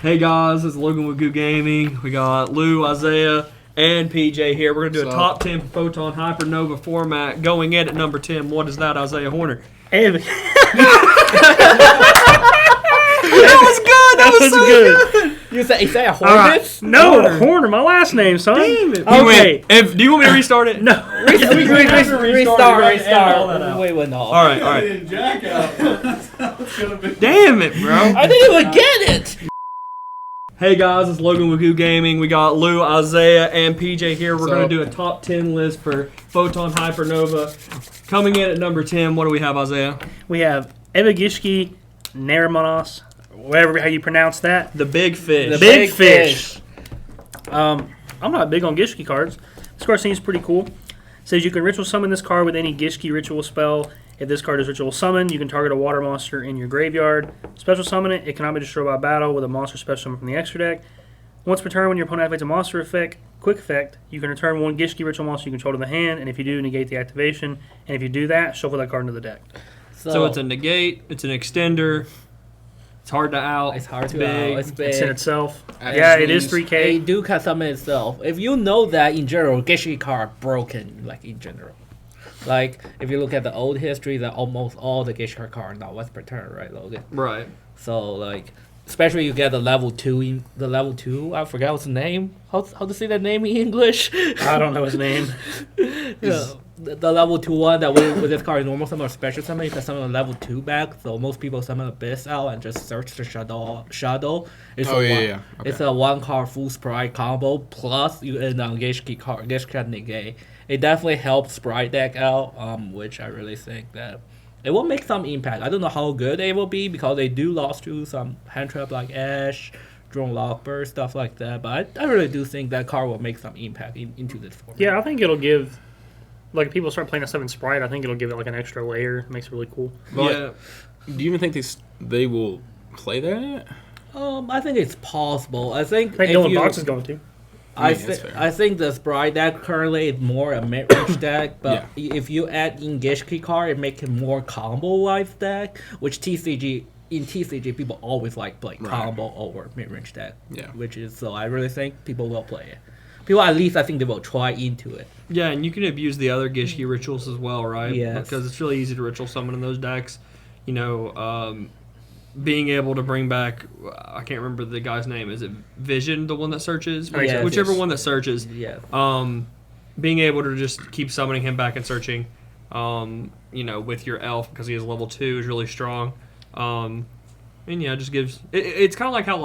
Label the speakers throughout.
Speaker 1: Hey guys, it's Logan with YuGiOh Gaming. We got Lou, Isaiah, and PJ here. We're going to do a top 10 Photon Hypernova format. Going in at number 10. What is that, Isaiah Horner?
Speaker 2: That
Speaker 1: was good. That was so good.
Speaker 3: You say a Hornet?
Speaker 2: No, Horner, my last name, son.
Speaker 1: Damn it.
Speaker 2: Okay.
Speaker 1: Do you want me to restart it?
Speaker 2: No.
Speaker 3: Restart. Wait, no.
Speaker 1: All right.
Speaker 4: Jack out.
Speaker 1: Damn it, bro.
Speaker 3: I didn't even get it.
Speaker 1: Hey guys, it's Logan with YuGiOh Gaming. We got Lou, Isaiah, and PJ here. We're going to do a top 10 list for Photon Hypernova. Coming in at number 10, what do we have, Isaiah?
Speaker 2: We have Evagishki Nerimonos, whatever how you pronounce that.
Speaker 1: The big fish.
Speaker 2: The big fish. I'm not big on Gishki cards. This card seems pretty cool. It says you can ritual summon this card with any Gishki ritual spell. If this card is ritual summoned, you can target a water monster in your graveyard. Special summon it. It cannot be destroyed by battle with a monster special summon from the extra deck. Once per turn, when your opponent activates a monster effect, quick effect, you can return one Gishki ritual monster you control to the hand, and if you do, negate the activation. And if you do that, shuffle that card into the deck.
Speaker 1: So it's a negate, it's an extender, it's hard to out.
Speaker 3: It's hard to
Speaker 1: big.
Speaker 3: out. It's big.
Speaker 2: It's in itself. Yeah, it is 3K.
Speaker 3: It do can summon itself. If you know that in general, Gishki card broken, like in general. Like, if you look at the old history, that almost all the Gishki cards are now once per turn, right, Logan?
Speaker 1: Right.
Speaker 3: So, like, especially you get the level 2, I forgot what's the name. How to say that name in English?
Speaker 2: I don't know his name.
Speaker 3: The level 2 one that with this card, normal summon or special summon, you can summon a level 2 back. So most people summon Abyss out and just search the shadow. It's
Speaker 4: Okay.
Speaker 3: It's a 1-card full sprite combo, plus you end on Gishki negate. It definitely helps sprite deck out, which I really think that it will make some impact. I don't know how good it will be because they do lost to some hand trap like Ash, Drone Lockbird, stuff like that. But I really do think that card will make some impact into this format.
Speaker 2: Yeah, I think it'll give, like, if people start playing a 7 sprite, I think it'll give it like an extra layer. It makes it really cool.
Speaker 4: But
Speaker 1: Yeah.
Speaker 4: do you even think they will play that yet?
Speaker 3: I think it's possible. I think
Speaker 2: Dylan Box is going to.
Speaker 3: I
Speaker 4: that's fair.
Speaker 3: think the sprite deck currently is more a mid-range deck, but if you add in Gishki card, it makes it more combo-wise deck, which in TCG people always like playing combo over mid-range deck.
Speaker 4: Yeah.
Speaker 3: So I really think people will play it. People at least I think they will try into it.
Speaker 1: Yeah, and you can abuse the other Gishki rituals as well, right?
Speaker 3: Yes.
Speaker 1: Because it's really easy to ritual summon in those decks. You know, being able to bring back, I can't remember the guy's name. Is it Vision, the one that searches?
Speaker 3: Yes.
Speaker 1: Whichever one that searches.
Speaker 3: Yeah.
Speaker 1: Being able to just keep summoning him back and searching, you know, with your elf because he is level 2 is really strong. And yeah, it just gives. It's kind of like how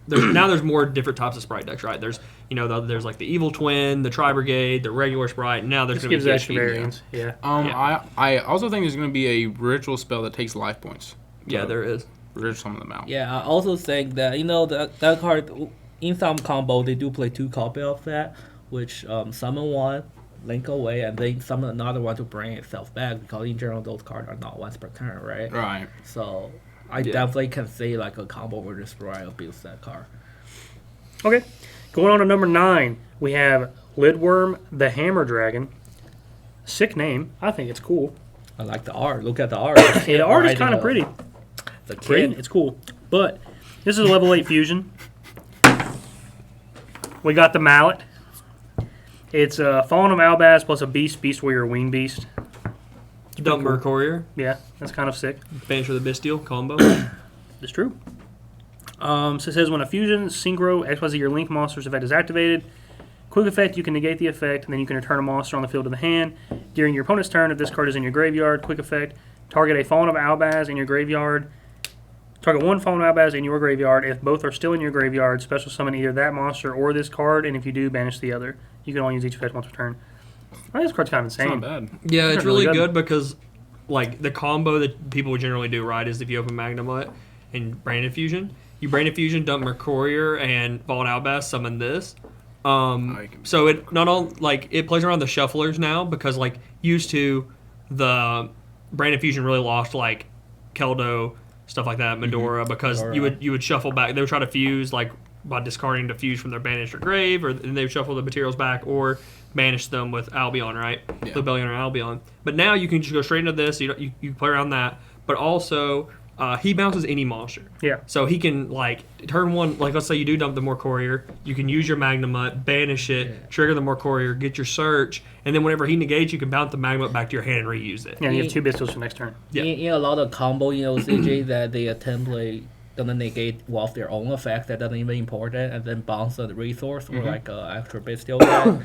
Speaker 1: there's more different types of sprite decks, right? There's there's like the Evil Twin, the Tri Brigade, the regular sprite. And now there's going to
Speaker 2: Gives
Speaker 1: be
Speaker 2: extra
Speaker 1: Gishki.
Speaker 2: variants. Yeah.
Speaker 4: I also think there's going to be a ritual spell that takes life points.
Speaker 1: Yeah, there is.
Speaker 4: Ritual summon them out.
Speaker 3: Yeah, I also think that that card in some combo they do play 2 copy of that, which summon one, link away, and then summon another one to bring itself back. Because in general those cards are not once per turn, right?
Speaker 4: Right.
Speaker 3: So I definitely can see like a combo where this sprite abuse that card.
Speaker 2: Okay. Going on to number 9, we have Lidworm the Hammer Dragon. Sick name. I think it's cool.
Speaker 3: I like the art. Look at the art.
Speaker 2: Yeah, the art is kind of pretty.
Speaker 3: The
Speaker 2: Pretty.
Speaker 3: kid.
Speaker 2: It's cool. But this is a level 8 fusion. We got the Mallet. It's a Fallen of Albaz plus a Beast Warrior, Wing Beast.
Speaker 1: Dump Mercourier,
Speaker 2: Yeah, that's kind of sick.
Speaker 1: Banisher the Bestial combo.
Speaker 2: It's true. So it says when a fusion, synchro, XYZ your link monster's effect is activated, quick effect, you can negate the effect, and then you can return a monster on the field to the hand. During your opponent's turn, if this card is in your graveyard, quick effect, target a Fallen of Albaz in your graveyard. Target one Fallen of Albaz in your graveyard. If both are still in your graveyard, special summon either that monster or this card, and if you do, banish the other. You can only use each effect once per turn. I think this card's kind of
Speaker 4: It's
Speaker 2: insane.
Speaker 4: not bad.
Speaker 1: Yeah, it's
Speaker 2: That's
Speaker 1: really
Speaker 2: really
Speaker 1: good because, like, the combo that people would generally do, right, is if you open Magnamut and Brain Infusion, you Brain Infusion, dump Mercourier, and Fallen Albaz, summon this. So it not all like it plays around the shufflers now because like used to the Brain Infusion really lost like Keldo, stuff like that, Medora, because you would shuffle back. They would try to fuse like by discarding to fuse from their banished or grave, and they would shuffle the materials back or banish them with Albion, right?
Speaker 4: Yeah.
Speaker 1: Rebellion or Albion. But now you can just go straight into this. You play around that, but also he bounces any monster.
Speaker 2: Yeah.
Speaker 1: So he can, like, turn one, like, let's say you do dump the more courier, you can use your Magnemite, banish it, trigger the more courier, get your search, and then whenever he negates, you can bounce the Magnemite back to your hand and reuse it.
Speaker 2: Yeah, you have 2 Bestials for next turn.
Speaker 1: Yeah.
Speaker 3: In a lot of combo in OCG that the template doesn't negate one of their own effect that doesn't even import it and then bounce the resource or like extra bestial deck,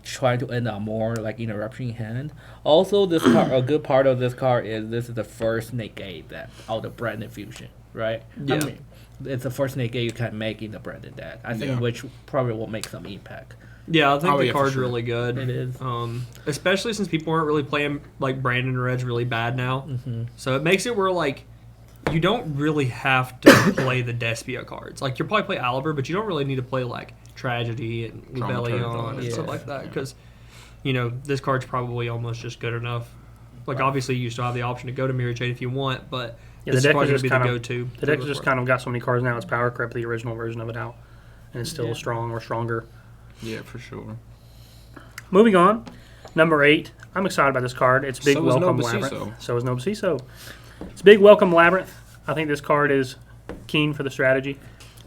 Speaker 3: trying to end up more like interruption in hand. Also, this card, a good part of this card is this is the first negate that out of Branded Fusion, right?
Speaker 1: Yeah.
Speaker 3: I mean, it's the first negate you can make in the Branded deck. I think which probably will make some impact.
Speaker 1: Yeah, I think the
Speaker 4: for
Speaker 1: card's
Speaker 4: sure.
Speaker 1: really good.
Speaker 3: It is.
Speaker 1: Especially since people aren't really playing, like, Brandon Red's really bad now. So it makes it where, like, you don't really have to play the Despia cards. Like, you'll probably play Aliber, but you don't really need to play, like, Tragedy and Rebellion and stuff like that. Because, you know, this card's probably almost just good enough. Like, obviously, you still have the option to go to Mirror Chain if you want, but
Speaker 2: Yeah,
Speaker 1: this
Speaker 2: the
Speaker 1: is
Speaker 2: deck
Speaker 1: probably
Speaker 2: is
Speaker 1: going to
Speaker 2: just
Speaker 1: be the
Speaker 2: kind of
Speaker 1: go-to.
Speaker 2: the deck has just kind of got so many cards now. It's power crept the original version of it out, and it's still strong or stronger.
Speaker 4: Yeah, for sure.
Speaker 2: Moving on, number 8. I'm excited about this card. It's Big
Speaker 4: So is
Speaker 2: Welcome
Speaker 4: Nobasiso.
Speaker 2: Labyrinth. So is Nobasiso. It's Big Welcome Labyrinth. I think this card is keen for the strategy.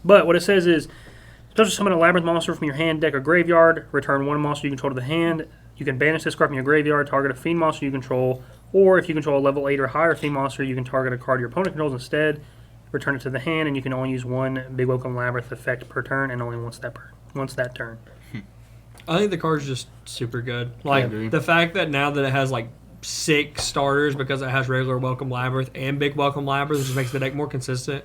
Speaker 2: But what it says is, special summon a Labyrinth monster from your hand, deck, or graveyard. Return one monster you control to the hand. You can banish this card from your graveyard, target a Fiend monster you control, or if you control a level 8 or higher Fiend monster, you can target a card your opponent controls instead, return it to the hand, and you can only use one Big Welcome Labyrinth effect per turn, and only once that turn.
Speaker 1: I think the card's just super good.
Speaker 4: I
Speaker 1: Like,
Speaker 4: agree.
Speaker 1: the fact that now that it has, like, 6 starters because it has regular Welcome Labyrinth and Big Welcome Labyrinth, just makes the deck more consistent.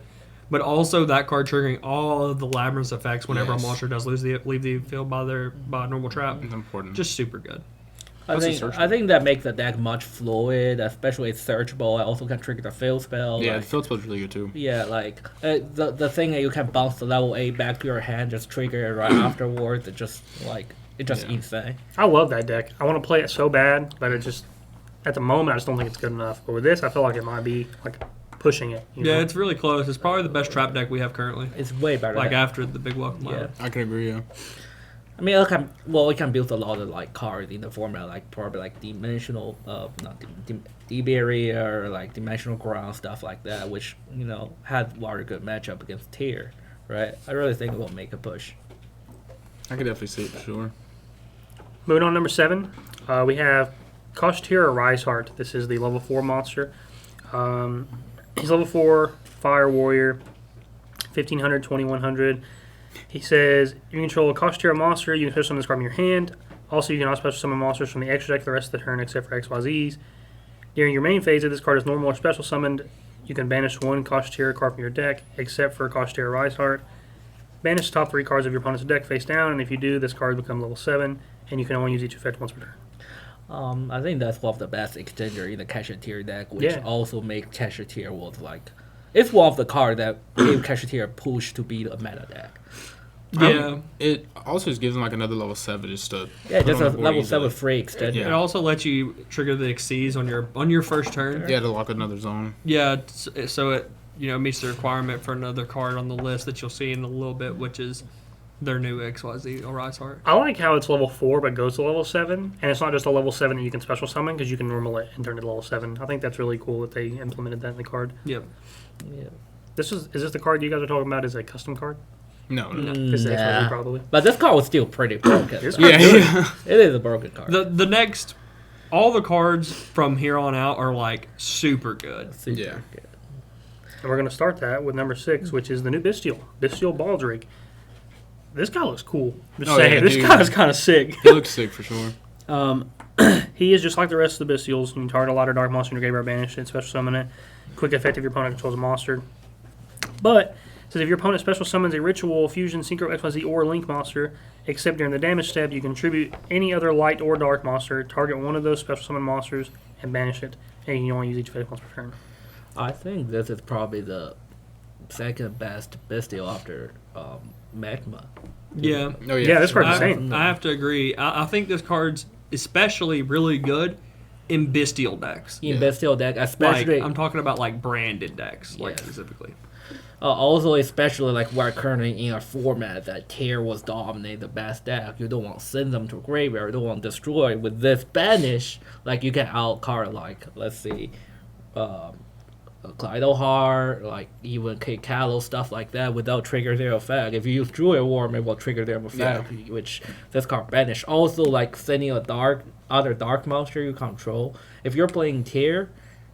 Speaker 1: But also that card triggering all of the Labyrinth effects whenever
Speaker 4: Yes.
Speaker 1: a monster does leave the field by a normal trap.
Speaker 4: It's important.
Speaker 1: Just super good.
Speaker 3: I
Speaker 4: What's the
Speaker 3: think
Speaker 4: search
Speaker 3: I think that makes the deck much fluid, especially it's searchable. I also can trigger the field spell.
Speaker 4: yeah,
Speaker 3: like,
Speaker 4: the field spell's really good too.
Speaker 3: yeah, like the thing that you can bounce the level 8 back to your hand, just trigger it right afterwards. It's just insane.
Speaker 2: I love that deck. I want to play it so bad, but it just, at the moment, I just don't think it's good enough. But with this, I feel like it might be, like, pushing it. You
Speaker 1: Yeah,
Speaker 2: know?
Speaker 1: it's really close. It's probably the best trap deck we have currently.
Speaker 3: It's way better.
Speaker 1: Like,
Speaker 3: than,
Speaker 1: after the Big Welcome Labyrinth.
Speaker 4: I can agree, yeah.
Speaker 3: I mean, it can build a lot of like cards in the format, like probably like dimensional, D-barrier, like dimensional ground stuff like that, which had very good matchup against Tier, right? I really think it will make a push.
Speaker 4: I could definitely see it for sure.
Speaker 2: Moving on, number 7, we have Koshtira Rise Heart. This is the level 4 monster. He's level 4, Fire Warrior, 1500, 2100. He says, you control a Koshtira monster, you can special summon this card from your hand. Also, you can also special summon monsters from the extra deck the rest of the turn except for XYZs. During your main phase, if this card is normal or special summoned, you can banish one Koshtira card from your deck except for Koshtira Rise Heart. Banish the top 3 cards of your opponent's deck face down, and if you do, this card becomes level 7, and you can only use each effect once per turn.
Speaker 3: I think that's one of the best extender in the Casheteer deck, which also make Casheteer was like, it's one of the cards that gave Casheteer a push to be a meta deck.
Speaker 1: Yeah.
Speaker 4: It also just gives them like another level 7 just to
Speaker 3: Yeah,
Speaker 4: put
Speaker 3: just
Speaker 4: on
Speaker 3: a
Speaker 4: the board
Speaker 3: level
Speaker 4: easily.
Speaker 3: 7 free extender.
Speaker 4: Yeah.
Speaker 1: It also lets you trigger the Xyz on your first turn.
Speaker 4: Yeah, to lock another zone.
Speaker 1: Yeah, so it meets the requirement for another card on the list that you'll see in a little bit, which is their new XYZ or Rise Heart.
Speaker 2: I like how it's level 4 but goes to level 7, and it's not just a level 7 that you can special summon because you can normal it and turn it to level 7. I think that's really cool that they implemented that in the card.
Speaker 1: Yep.
Speaker 3: Yeah.
Speaker 2: Is this the card you guys are talking about as a custom card?
Speaker 4: No.
Speaker 2: It's the XYZ probably.
Speaker 3: But this card was still pretty broken.
Speaker 2: It's
Speaker 3: though.
Speaker 2: pretty
Speaker 4: Yeah.
Speaker 3: It is a broken card.
Speaker 1: The next, all the cards from here on out are like super good.
Speaker 3: Super
Speaker 4: Yeah.
Speaker 3: good.
Speaker 2: And we're going to start that with number 6, which is the new Bestial Baldric. This guy looks cool. Just
Speaker 4: Oh,
Speaker 2: saying,
Speaker 4: yeah,
Speaker 2: this
Speaker 4: dude.
Speaker 2: guy is kind of sick.
Speaker 4: He looks sick for sure.
Speaker 2: He is just like the rest of the Bestials. You can target a lot of dark monster in your graveyard, banish it, special summon it. Quick effect if your opponent controls a monster. But it says if your opponent special summons a ritual, fusion, synchro, XYZ, or link monster, except during the damage step, you contribute any other light or dark monster, target one of those special summon monsters, and banish it. And you can only use each effect once per turn.
Speaker 3: I think this is probably the second best Bestial after Magma.
Speaker 1: Yeah.
Speaker 4: Oh,
Speaker 2: Yeah, this card's
Speaker 1: I,
Speaker 2: insane.
Speaker 1: I have to agree. I think this card's especially really good in Bestial decks.
Speaker 3: In
Speaker 4: Yeah.
Speaker 3: Bestial deck,
Speaker 1: Like,
Speaker 3: especially
Speaker 1: I'm talking about like branded decks, like
Speaker 3: Yeah.
Speaker 1: specifically.
Speaker 3: also especially like we're currently in a format that Tier was dominating the best deck. You don't want to send them to graveyard. You don't want to destroy. With this banish, like you can outcard like let's see, Glidal Heart, like even Kalos, stuff like that, without trigger their effect. If you use Druid Worm, it will trigger their effect, which this card banish. Also, like sending other dark monster you control. If you're playing tier,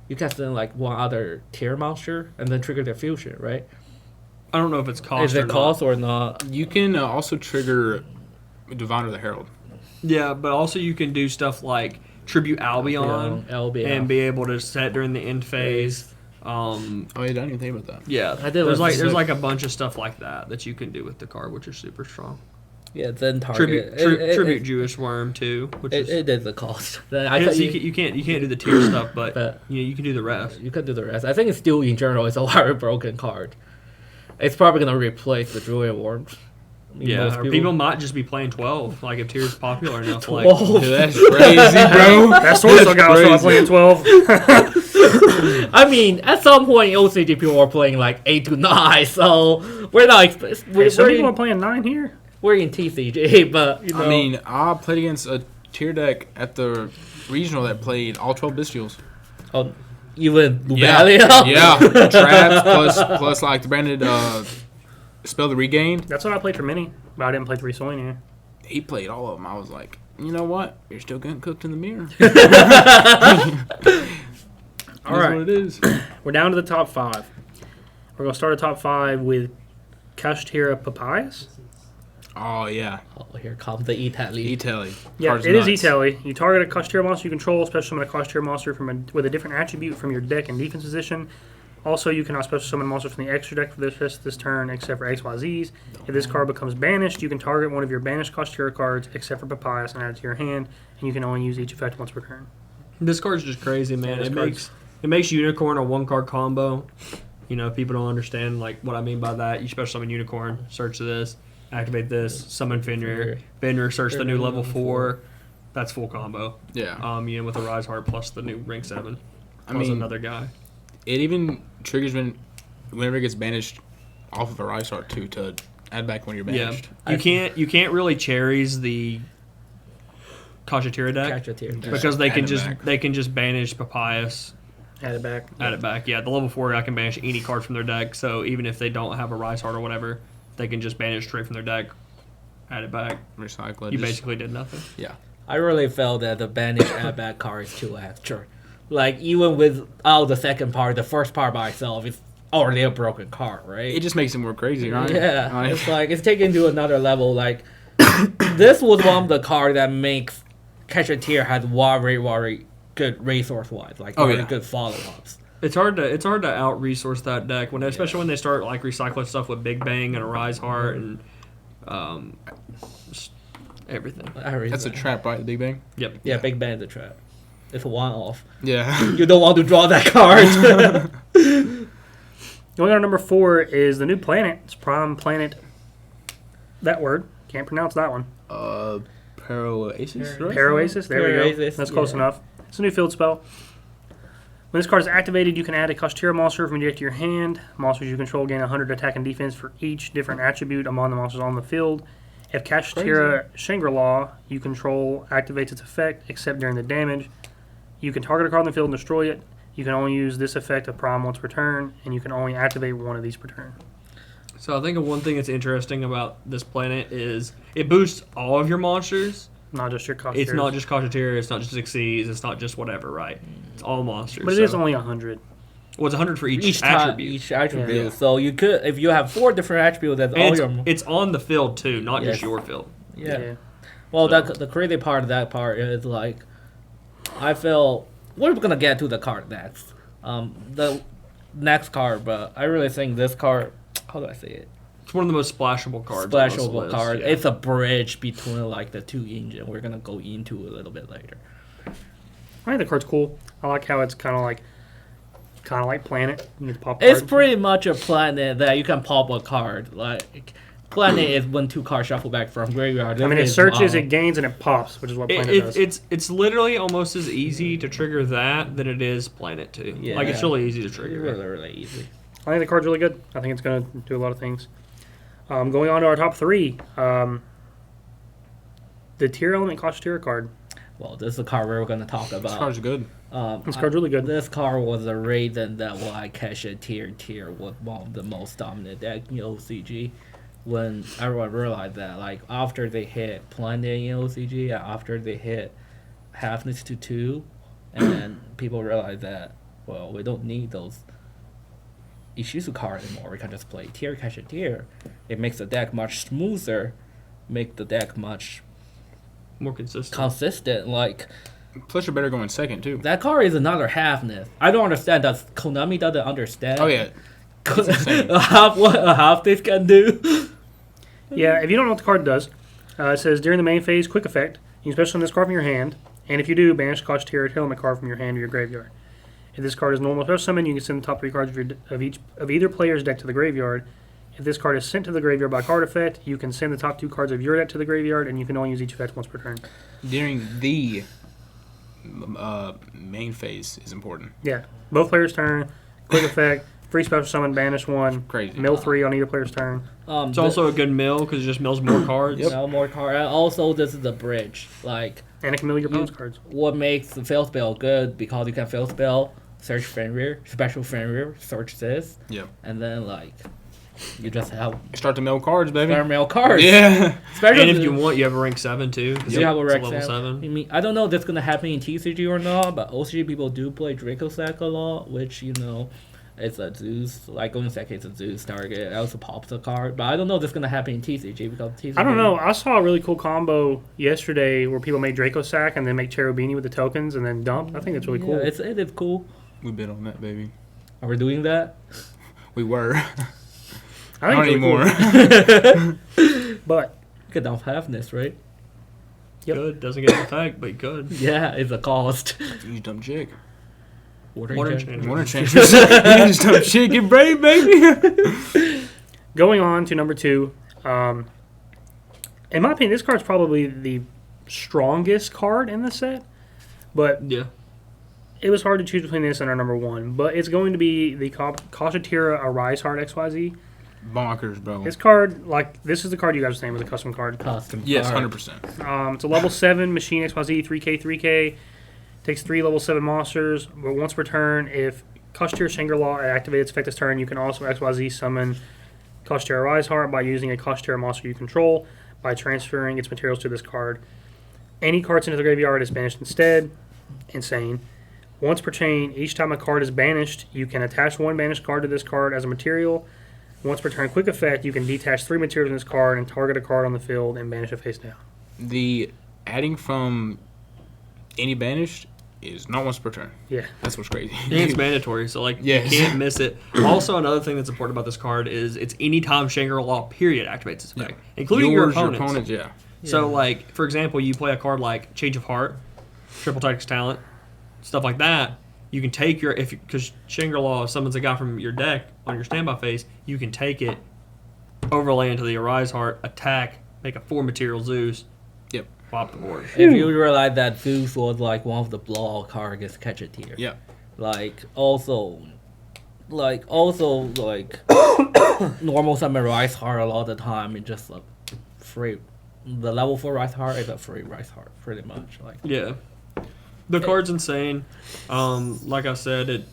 Speaker 3: you can send like one other tier monster and then trigger their fusion, right?
Speaker 1: I don't know if it's cost.
Speaker 3: Is it cost or not?
Speaker 4: You can also trigger Diviner the Herald.
Speaker 1: Yeah, but also you can do stuff like Tribute Albion and be able to set during the end phase.
Speaker 4: Oh, yeah, I didn't even think about that.
Speaker 1: Yeah,
Speaker 3: I did
Speaker 1: there's
Speaker 3: was
Speaker 1: like a bunch of stuff like that you can do with the card, which is super strong.
Speaker 3: Yeah, then target.
Speaker 1: Tribute Jewish Worm too, which
Speaker 3: it is the cost.
Speaker 1: you can't do the tier stuff, but you can do the rest.
Speaker 3: You can do the rest. I think it's still in general it's a very broken card. It's probably gonna replace the Druid Worms.
Speaker 1: Yeah, people might just be playing 12. Like if tier's popular enough,
Speaker 3: 12.
Speaker 1: like
Speaker 4: Dude, that's crazy, bro.
Speaker 2: That sword still got us playing 12.
Speaker 3: I mean, at some point in OCG people are playing like 8 to 9, so we're not.
Speaker 2: Some people are playing 9 here.
Speaker 3: We're in TCG, but you know.
Speaker 4: I mean, I played against a tier deck at the regional that played all 12 Bestials.
Speaker 3: Oh, even Lubalia?
Speaker 4: Yeah. Traps plus like the branded Spell the Regained.
Speaker 2: That's what I played for Mini, but I didn't play 3 Soin.
Speaker 4: He played all of them. I was like, you know what? You're still getting cooked in the mirror.
Speaker 2: All right.
Speaker 4: What it is.
Speaker 2: We're down to the top 5. We're going to start a top 5 with Kashtira Papayas.
Speaker 4: Oh, yeah.
Speaker 3: Oh, here comes the E-Tally.
Speaker 4: E-Telly.
Speaker 2: Yeah,
Speaker 4: Card's
Speaker 2: it is
Speaker 4: nuts.
Speaker 2: E-Telly. You target a Kashtira monster you control, special summon a Kashtira monster with a different attribute from your deck and defense position. Also, you cannot special summon monsters from the extra deck for the rest of this turn, except for XYZs. If this card becomes banished, you can target one of your banished Kashtira cards, except for Papayas, and add it to your hand, and you can only use each effect once per turn.
Speaker 1: this card's just crazy, man.
Speaker 2: Yeah,
Speaker 1: It makes Unicorn a 1-card combo. You know, people don't understand like what I mean by that. You special summon Unicorn, search this, activate this, summon Fenrir. Fenrir, search the new level 4. That's full combo.
Speaker 4: Yeah.
Speaker 1: You know, with a Rise Heart plus the new rank 7.
Speaker 4: I
Speaker 1: Plus
Speaker 4: mean,
Speaker 1: another guy.
Speaker 4: it even triggers whenever it gets banished off of a Rise Heart too to add back when you're banished.
Speaker 1: Yeah. You can't really cherries the Kashtira deck because they can just banish Papayas.
Speaker 2: Add it back.
Speaker 1: Add it back. Yeah, the level 4 guy can banish any card from their deck. So even if they don't have a Rise Heart or whatever, they can just banish straight from their deck. Add it back.
Speaker 4: Recycle it.
Speaker 1: You basically did nothing.
Speaker 4: Yeah.
Speaker 3: I really felt that the banish add back card is too extra. Like, even without the second part, the first part by itself is already a broken card, right?
Speaker 4: It just makes it more crazy, right?
Speaker 3: Yeah. It's like, it's taken to another level. Like, this was one of the cards that makes Kashtira has very good resource-wise. Like, very good follow-ups.
Speaker 1: It's hard to out resource that deck especially when they start like recycling stuff with Big Bang and a Rise Heart and just everything.
Speaker 4: That's a trap, right? The Big Bang.
Speaker 1: Yep.
Speaker 3: Yeah, Big Bang is a trap. It's a one-off.
Speaker 4: Yeah.
Speaker 3: You don't want to draw that card.
Speaker 2: Going on number 4 is the new planet. It's Prime Planet. That word. Can't pronounce that one.
Speaker 4: Paroasis, right?
Speaker 2: Paroasis. There we go.
Speaker 3: Paroasis,
Speaker 2: That's close enough. It's a new field spell. When this card is activated, you can add a Kashtira monster from your deck to your hand. Monsters you control gain 100 attack and defense for each different attribute among the monsters on the field. If Kashtira Shangri-La you control activates its effect, except during the damage, you can target a card on the field and destroy it. You can only use this effect of Prime once per turn, and you can only activate one of these per turn.
Speaker 1: So I think one thing that's interesting about this planet is it boosts all of your monsters.
Speaker 2: Not just your Kashtira.
Speaker 1: It's not just Kashtira, it's not just Xyz, it's not just whatever, right? It's all monsters.
Speaker 2: But it is only 100.
Speaker 1: Well, it's 100 for each
Speaker 3: time,
Speaker 1: attribute.
Speaker 3: each attribute.
Speaker 2: Yeah.
Speaker 3: So you could, if you have 4 different attributes, that's all your.
Speaker 1: It's on the field too, not just your field.
Speaker 3: Yeah. Well, the crazy part of that part is like, I feel we're gonna get to the card next. The next card, but I really think this card. How do I say it?
Speaker 1: It's one of the most splashable cards. on this
Speaker 3: Splashable
Speaker 1: list,
Speaker 3: card.
Speaker 1: yeah.
Speaker 3: It's a bridge between like the 2 engine. We're gonna go into a little bit later.
Speaker 2: I think the card's cool. I like how it's kind of like Planet. You get to pop
Speaker 3: It's
Speaker 2: card.
Speaker 3: pretty much a planet that you can pop a card. Like planet is when 2 cards shuffle back from graveyard.
Speaker 2: I mean, it searches, it gains, and it pops, which is what Planet does.
Speaker 1: It's literally almost as easy to trigger that than it is Planet 2.
Speaker 3: Yeah.
Speaker 1: Like, it's really easy to
Speaker 3: It's
Speaker 1: trigger.
Speaker 3: really easy.
Speaker 2: I think the card's really good. I think it's going to do a lot of things. Going on to our top 3. The Tier Element Kashtira card.
Speaker 3: Well, this is the card we're going to talk
Speaker 4: This
Speaker 3: about.
Speaker 4: card's good.
Speaker 2: This card's really good.
Speaker 3: This card was the reason that why Tier was one of the most dominant deck in OCG. When everyone realized that, like, after they hit Plenty in OCG, and after they hit Halfness to 2, and people realized that, well, we don't need those Ishizu cards anymore. We can just play Tier. It makes the deck much smoother, make the deck much
Speaker 1: More consistent.
Speaker 3: Like,
Speaker 4: Plus, you're better going second too.
Speaker 3: that card is another halfness. I don't understand that. Konami doesn't understand.
Speaker 4: Oh yeah, it's insane.
Speaker 3: What a half this can do.
Speaker 2: Yeah, if you don't know what the card does, it says during the main phase, quick effect, you can special summon this card from your hand, and if you do, banish Kosh Tier element card from your hand or your graveyard. If this card is normal special summon, you can send the top 3 cards of either player's deck to the graveyard. If this card is sent to the graveyard by card effect, you can send the top 2 cards of your deck to the graveyard, and you can only use each effect once per turn.
Speaker 4: During the main phase is important.
Speaker 2: Yeah, both players' turn, quick effect, free special summon, banish 1,
Speaker 4: Crazy.
Speaker 2: mill 3 on either player's turn.
Speaker 1: It's also a good mill because it just mills more cards.
Speaker 3: No more card. And also, this is the bridge. Like,
Speaker 2: And it can mill your opponent's cards.
Speaker 3: what makes the fail spell good, because you can fail spell, search Fenrir, special Fenrir, search this,
Speaker 4: Yeah.
Speaker 3: and then, like, you just have
Speaker 4: Start to mail cards, baby.
Speaker 3: better mail cards.
Speaker 4: Yeah.
Speaker 3: Especially
Speaker 1: And if you want, you have a rank 7 too. 'cause
Speaker 3: you have a
Speaker 1: it's
Speaker 3: rank
Speaker 1: level
Speaker 3: 7. I mean, I don't know if that's gonna happen in TCG or not, but OCG people do play Draco Sack a lot, which, you know, it's a Zeus. Like, Golden Sack is a Zeus target. It also pops a card, but I don't know if that's gonna happen in TCG because TCG.
Speaker 2: I don't know. I saw a really cool combo yesterday where people made Draco Sack and then make Cherubini with the tokens and then dump. I think that's really cool.
Speaker 3: Yeah, it is cool.
Speaker 4: We bid on that, baby.
Speaker 3: Are we doing that?
Speaker 4: We were.
Speaker 2: I think
Speaker 4: Not
Speaker 2: it's really
Speaker 4: anymore.
Speaker 2: cool. But
Speaker 3: Could not have this, right?
Speaker 2: Yep.
Speaker 1: Good. Doesn't get an effect, but good.
Speaker 3: Yeah, it's a cost.
Speaker 4: You dumb chick.
Speaker 3: Water
Speaker 1: Water
Speaker 3: injection.
Speaker 1: change.
Speaker 4: Water changers. You just dumb chick. Get brave, baby.
Speaker 2: going on to number 2. In my opinion, this card's probably the strongest card in the set. But
Speaker 1: Yeah.
Speaker 2: it was hard to choose between this and our number 1. But it's going to be the Kashatira Arise Heart XYZ.
Speaker 4: Bonkers, bro.
Speaker 2: This card, like, this is the card you guys were saying was a custom card.
Speaker 3: Custom.
Speaker 4: Yes,
Speaker 3: card.
Speaker 4: 100%.
Speaker 2: It's a level 7 machine XYZ, 3K. Takes 3 level 7 monsters, but once per turn, if Koshtir Shangri-La activates its effect this turn, you can also XYZ summon Koshtir Rise Heart by using a Koshtir monster you control by transferring its materials to this card. Any card sent to the graveyard is banished instead. Insane. Once per chain, each time a card is banished, you can attach 1 banished card to this card as a material. Once per turn, quick effect, you can detach 3 materials in this card and target a card on the field and banish it face down.
Speaker 4: The adding from any banished is not once per turn.
Speaker 2: Yeah.
Speaker 4: That's what's crazy.
Speaker 1: And it's mandatory, so like
Speaker 4: Yes.
Speaker 1: you can't miss it. Also, another thing that's important about this card is it's anytime Shangri-La period activates its effect, including
Speaker 4: Yours,
Speaker 1: your opponents.
Speaker 4: yeah.
Speaker 1: So, like, for example, you play a card like Change of Heart, Triple Tactics Talent, stuff like that. You can take your because Shangri-La summons a guy from your deck on your standby phase. You can take it, overlay into the Arise Heart, attack, make a 4 material Zeus.
Speaker 4: Yep.
Speaker 1: Pop the board.
Speaker 3: If you realize that Zeus was like one of the blowout cards against Catcher Tier.
Speaker 4: Yeah.
Speaker 3: Like also normal summon Rice Heart a lot of the time. It's just a free. The level 4 Rice Heart is a free Rice Heart, pretty much. Like
Speaker 1: Yeah. The card's insane. Like I said, it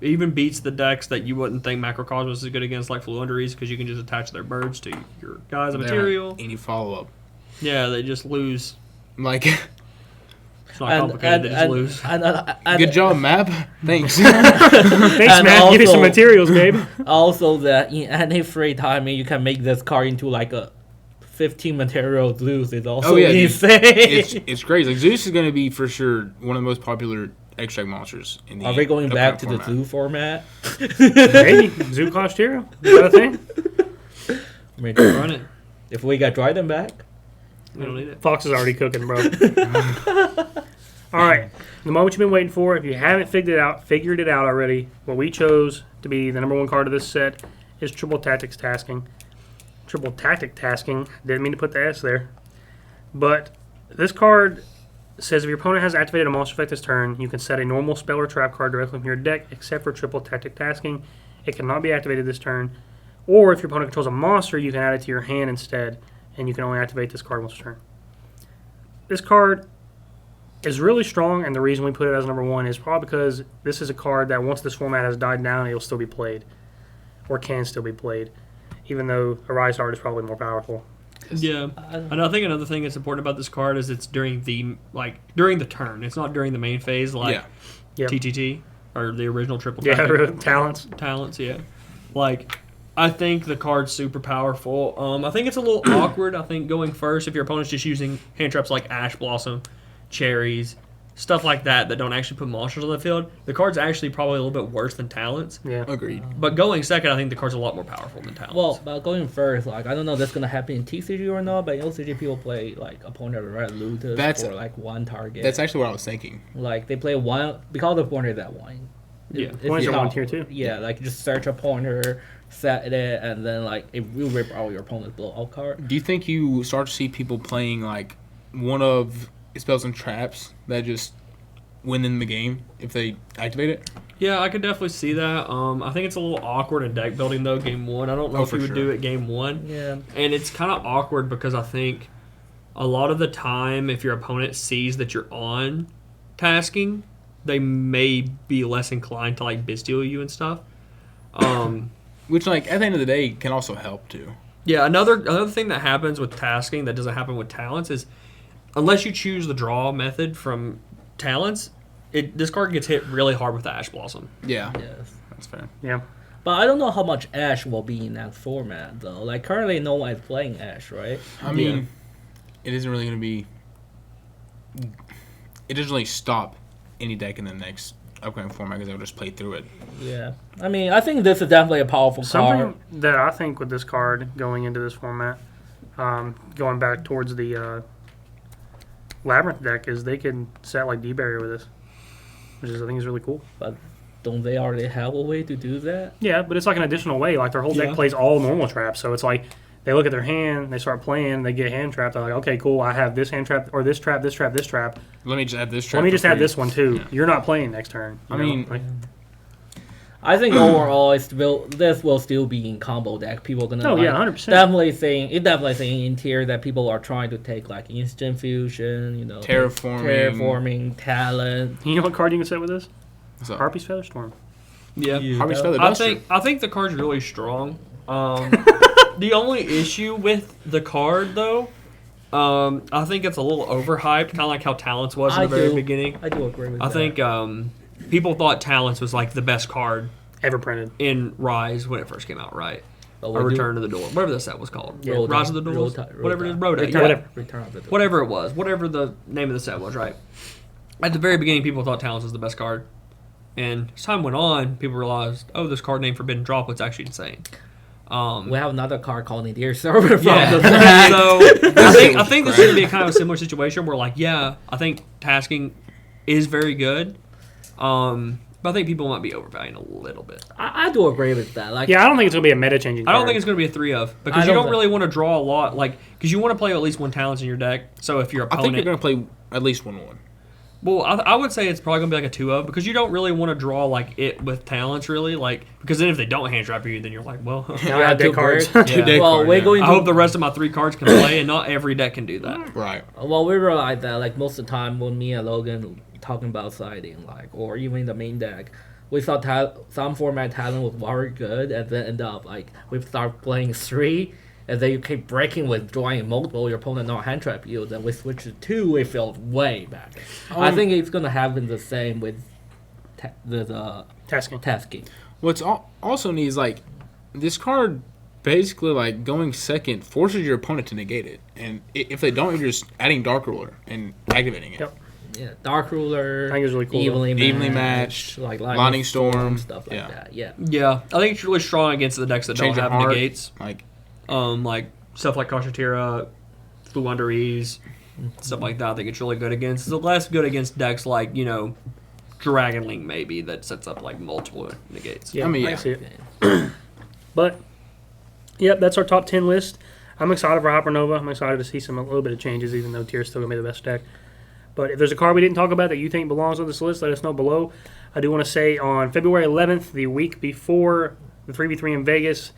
Speaker 1: even beats the decks that you wouldn't think Macrocosmos is good against, like Fluendaries, because you can just attach their birds to your guys'
Speaker 4: They don't
Speaker 1: material.
Speaker 4: have any follow up.
Speaker 1: Yeah, they just lose.
Speaker 4: Like,
Speaker 1: It's not complicated, they just lose.
Speaker 4: good job, map. Thanks.
Speaker 2: Thanks,
Speaker 3: And
Speaker 2: man. Give you some
Speaker 3: also-
Speaker 2: materials, babe.
Speaker 3: Also, that in any free timing, you can make this card into like a 15 material Zeus is also
Speaker 4: Dude.
Speaker 3: insane.
Speaker 4: it's crazy. Like, Zeus is going to be for sure one of the most popular extract monsters in the.
Speaker 3: Are we going back to
Speaker 4: format.
Speaker 3: the Zoo format?
Speaker 2: Maybe. Zoo Koshtir. Is that a thing?
Speaker 3: I mean,
Speaker 1: Run it.
Speaker 3: if we got Dryden back,
Speaker 1: We don't need it.
Speaker 2: Fox is already cooking, bro. All right. The moment you've been waiting for. If you haven't figured it out already, what we chose to be the number 1 card of this set is Triple Tactics Tasking. Triple Tactic Tasking. Didn't mean to put the S there. But this card says if your opponent has activated a monster effect this turn, you can set a normal spell or trap card directly from your deck, except for Triple Tactic Tasking. It cannot be activated this turn. Or if your opponent controls a monster, you can add it to your hand instead, and you can only activate this card once per turn. This card is really strong, and the reason we put it as number 1 is probably because this is a card that once this format has died down, it will still be played, or can still be played, even though a Rise Art is probably more powerful.
Speaker 1: Yeah, and I think another thing that's important about this card is it's during the turn. It's not during the main phase like
Speaker 2: Yep.
Speaker 1: TTT or the original triple.
Speaker 2: Yeah,
Speaker 1: tap.
Speaker 2: talents.
Speaker 1: Yeah, like I think the card's super powerful. I think it's a little awkward. I think going first if your opponent's just using hand traps like Ash Blossom, Cherries, stuff like that don't actually put monsters on the field. The card's actually probably a little bit worse than Talents.
Speaker 2: Yeah,
Speaker 4: Agreed.
Speaker 1: But going second, I think the card's a lot more powerful than Talents.
Speaker 3: Well, but going first, like I don't know if that's gonna happen in TCG or not, but in OCG people play like opponent red Lotus for like one target.
Speaker 4: That's actually what I was thinking.
Speaker 3: Like they play one because the opponent is that one.
Speaker 1: Yeah,
Speaker 2: pointers are 1 tier 2.
Speaker 3: Yeah, like just search a pointer, set it, and then like it will rip all your opponent's blowout card.
Speaker 4: Do you think you start to see people playing like one of spells and traps that just win in the game if they activate it?
Speaker 1: Yeah, I could definitely see that. I think it's a little awkward in deck building though. Game 1, I don't know if you would do it game 1.
Speaker 3: Yeah,
Speaker 1: and it's kind of awkward because I think a lot of the time, if your opponent sees that you're on tasking, they may be less inclined to like bestial you and stuff.
Speaker 4: Which, like, at the end of the day, can also help too.
Speaker 1: Yeah, another thing that happens with tasking that doesn't happen with talents is unless you choose the draw method from talents, this card gets hit really hard with the Ash Blossom.
Speaker 4: Yeah,
Speaker 3: yes.
Speaker 4: that's fair.
Speaker 2: Yeah.
Speaker 3: But I don't know how much Ash will be in that format though. Like currently, no one is playing Ash, right?
Speaker 4: I mean, it isn't really going to be. It doesn't really stop any deck in the next upcoming format because they'll just play through it.
Speaker 3: Yeah, I mean, I think this is definitely a powerful
Speaker 2: Something
Speaker 3: card.
Speaker 2: that I think with this card going into this format, going back towards the Labyrinth deck, is they can set like D-Barrier with this, which is I think is really cool.
Speaker 3: But don't they already have a way to do that?
Speaker 2: Yeah, but it's like an additional way. Like their whole deck plays all normal traps, so it's like they look at their hand, they start playing, they get hand trapped. They're like, okay, cool, I have this hand trap or this trap, this trap, this trap.
Speaker 4: Let me just add this trap.
Speaker 2: Let me just
Speaker 4: for
Speaker 2: add
Speaker 4: free.
Speaker 2: this one too.
Speaker 4: Yeah.
Speaker 2: You're not playing next turn.
Speaker 4: I mean,
Speaker 3: I think overall, this will still be in combo deck. People are gonna.
Speaker 2: Oh,
Speaker 3: like,
Speaker 2: yeah, 100%.
Speaker 3: Definitely saying in tier that people are trying to take like instant fusion, you know, terraforming, talent.
Speaker 2: you know what card you can set with this?
Speaker 4: What's up?
Speaker 2: Harpy's Featherstorm.
Speaker 1: Yeah,
Speaker 4: Harvey's Feather
Speaker 1: I
Speaker 4: Duster.
Speaker 1: think the card's really strong. The only issue with the card though, I think it's a little overhyped, kind of like how Talents was in the very beginning.
Speaker 3: I do agree with
Speaker 1: I
Speaker 3: that.
Speaker 1: think people thought Talents was like the best card
Speaker 2: Ever printed.
Speaker 1: in Rise when it first came out, right?
Speaker 3: But
Speaker 1: Or
Speaker 3: we do-
Speaker 1: Return to the Door, whatever the set was called.
Speaker 3: Yeah.
Speaker 1: Rise of the Doors, whatever it is, Rota,
Speaker 3: Return,
Speaker 1: yeah.
Speaker 3: Return of the Door.
Speaker 1: Whatever it was, whatever the name of the set was, right? At the very beginning, people thought Talents was the best card. And as time went on, people realized, oh, this card named Forbidden Droplet's actually insane.
Speaker 3: We have another card called Nadir Server.
Speaker 1: Yeah.
Speaker 3: From
Speaker 1: So I think this is going to be a kind of a similar situation where, like, yeah, I think tasking is very good. But I think people might be overvaluing a little bit.
Speaker 3: I do agree with that. Like,
Speaker 2: Yeah, I don't think it's going to be a meta-changing
Speaker 1: I
Speaker 2: card.
Speaker 1: don't think it's going to be a 3 of because
Speaker 3: I
Speaker 1: you
Speaker 3: don't
Speaker 1: don't really want to draw a lot, like, because you want to play at least one Talents in your deck. So if your
Speaker 4: I think
Speaker 1: opponent,
Speaker 4: you're going to play at least 1/1.
Speaker 1: well, I would say it's probably going to be like a 2 of because you don't really want to draw like it with Talents really, like because then if they don't hand trap you, then you're like, well,
Speaker 2: Now I have deck cards.
Speaker 4: Two deck
Speaker 3: well,
Speaker 4: card,
Speaker 3: we're
Speaker 4: yeah.
Speaker 3: going
Speaker 1: I
Speaker 3: to
Speaker 1: hope the rest of my 3 cards can play, and not every deck can do that.
Speaker 4: Right.
Speaker 3: Well, we realize that like most of the time when me and Logan talking about siding, like or even the main deck, we thought some format talent was very good, and then end up like we start playing 3, and then you keep breaking with drawing multiple. Your opponent not hand trap you, then we switch to 2. We feel way better. I think it's gonna happen the same with the
Speaker 2: Tasking.
Speaker 4: What's also neat is like this card basically like going second forces your opponent to negate it, and if they don't, you're just adding Dark Ruler and activating it.
Speaker 2: Yep.
Speaker 3: yeah, Dark Ruler,
Speaker 2: I think it's really cool.
Speaker 3: evenly
Speaker 4: matched,
Speaker 3: like
Speaker 4: Lightning Storm,
Speaker 3: stuff like
Speaker 4: yeah.
Speaker 3: that. Yeah.
Speaker 1: Yeah, I think it's really strong against the decks that
Speaker 4: Change
Speaker 1: don't
Speaker 4: of
Speaker 1: have
Speaker 4: heart.
Speaker 1: negates. Like stuff like Kashatira, Flu Under Ease, stuff like that. I think it's really good against. It's less good against decks like, you know, Dragon Link maybe that sets up like multiple negates.
Speaker 2: Yeah,
Speaker 4: I mean,
Speaker 2: I
Speaker 4: yeah.
Speaker 2: see it. But, yep, that's our top 10 list. I'm excited for Hypernova. I'm excited to see a little bit of changes, even though Tier's still going to be the best deck. But if there's a card we didn't talk about that you think belongs on this list, let us know below. I do want to say on February 11th, the week before the 3v3 in Vegas,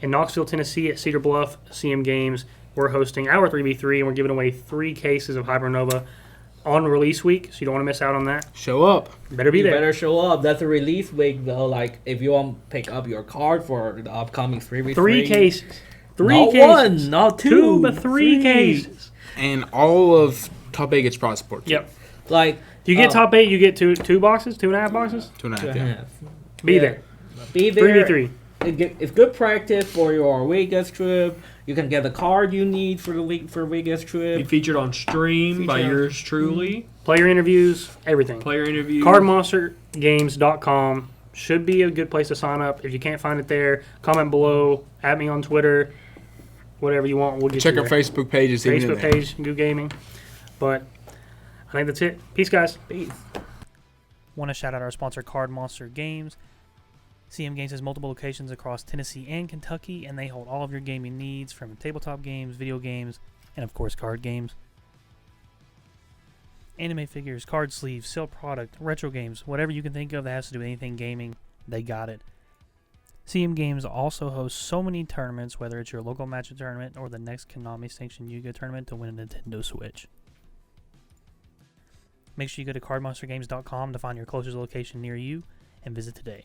Speaker 2: in Knoxville, Tennessee at Cedar Bluff CM Games, we're hosting our 3v3, and we're giving away 3 cases of Hypernova. on release week, so you don't want to miss out on that.
Speaker 4: Show up.
Speaker 2: Better be
Speaker 3: You
Speaker 2: there.
Speaker 3: better show up. That's a release week though. Like if you want to pick up your card for the upcoming 3v3.
Speaker 2: 3 cases.
Speaker 3: Not
Speaker 2: cases.
Speaker 3: one, not
Speaker 2: Two, but three cases.
Speaker 4: And all of top 8 gets prize support. Too.
Speaker 2: Yep.
Speaker 3: Like
Speaker 2: You get top 8, you get two boxes, 2.5 boxes.
Speaker 4: 2.5. Yeah.
Speaker 2: Be
Speaker 3: Yeah.
Speaker 2: there.
Speaker 3: Be there.
Speaker 2: 3v3.
Speaker 3: It's good practice for your Vegas trip. You can get the card you need for the week for Vegas
Speaker 1: Be
Speaker 3: trip.
Speaker 1: featured on stream by yours truly.
Speaker 2: Player interviews, everything.
Speaker 1: Player interviews.
Speaker 2: CardMonsterGames.com should be a good place to sign up. If you can't find it there, comment below, add me on Twitter, whatever you want. We'll get
Speaker 4: Check
Speaker 2: you
Speaker 4: our
Speaker 2: there.
Speaker 4: Facebook pages. even in
Speaker 2: Facebook
Speaker 4: there.
Speaker 2: page, Go Gaming. But I think that's it. Peace, guys.
Speaker 3: Peace.
Speaker 2: Want to shout out our sponsor, Card Monster Games. CM Games has multiple locations across Tennessee and Kentucky, and they hold all of your gaming needs from tabletop games, video games, and of course card games. Anime figures, card sleeves, sale product, retro games, whatever you can think of that has to do with anything gaming, they got it. CM Games also hosts so many tournaments, whether it's your local Magic tournament or the next Konami sanctioned YuGiOh tournament to win a Nintendo Switch. Make sure you go to cardmonstergames.com to find your closest location near you and visit today.